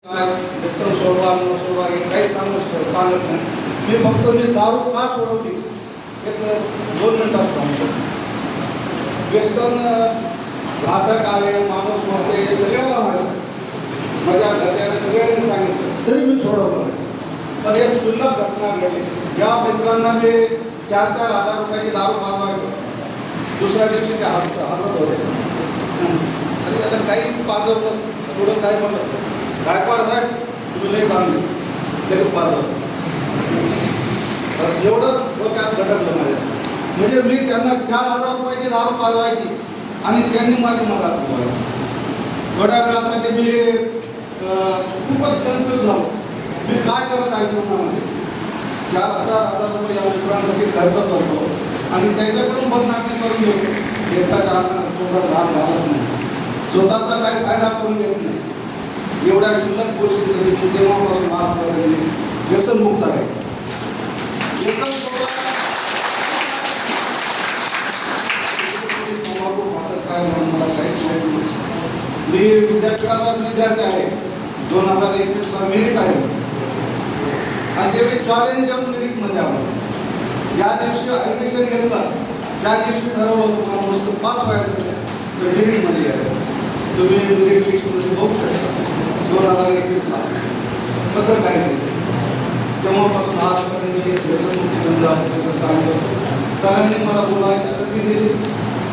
काय व्यसन सोडवा न सोडवा हे काहीच सांगत नाही. मी दारू का सोडवली एक 2 मिनिटात सांगतो. व्यसन घातक आहे, माणूस मरते हे सगळ्याला माहीत आहे. माझ्या घरच्याने सगळ्यांनी सांगितलं तरी मी सोडवलं नाही. पण एक क्षुल्लक घटना घडली. ज्या मित्रांना मी 4-4 हजार रुपयाची दारू पाजवायचो, दुसऱ्या दिवशी ते हसत होते. आणि त्याला काही पाजवलं, थोडं काय म्हणलं, गायकवाड साहेब तुम्ही लय चांगले, लगेच पाजवलं. बस एवढं डोक्यात घडलं माझ्या. म्हणजे मी त्यांना 4,000 रुपयाची दारू पाजवायची आणि त्यांनी माझी मदत करायची. थोड्या वेळासाठी मी खूपच कन्फ्यूज झालो. मी काय करत आहे जीवनामध्ये. 4,000 रुपये या मित्रांसाठी खर्च करतो आणि त्यांच्याकडून बदनामी करून घेतो. एकाच्या तोंडात घास घालत नाही, स्वतःचा काही फायदा करून घेत नाही. एवढ्या क्षुल्लक गोष्टीसाठी मी तेव्हापासून आजपर्यंत व्यसनमुक्त आहे. व्यसन काय मला काहीच माहिती नाही. मी विद्यापीठाचा विद्यार्थी आहे. 2021ला मेरिट आहे आणि ते मी चॅलेंज देऊन मेरिटमध्ये आलो. ज्या दिवशी ॲडमिशन घेतलं त्या दिवशी ठरवलं होतं मला मस्त पास व्हायचं तर मेरिटमध्ये आहे. तुम्ही मेरिट लिस्टमध्ये बघू शकता. 2021ला पत्रकारितेत तेव्हापासून आजपर्यंत मी व्यसनमुक्ती केंद्र असतं त्याचं काम करतो. सरांनी मला बोलायची संधी दिली.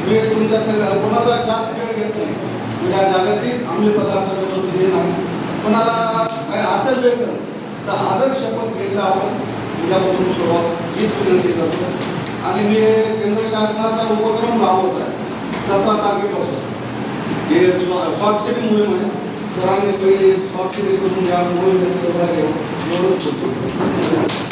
मी तुमच्या सगळ्या कोणाला जास्त वेळ घेत नाही. म्हणजे जागतिक अंमली पदार्थ दिले नाही. कोणाला काय असेल व्यसन तर आदर्श शपथ घेतला आपण उद्यापासून सुरुवात हीच विनंती करतो. आणि मी केंद्र शासनाचा उपक्रम राबवत आहे 17 तारखेपासून. हे स्वाक्षरी मोहीम आहे. सरांनी पहिले स्वाक्षरी करून या मोहिमेत सहभागी एवढंच होतो.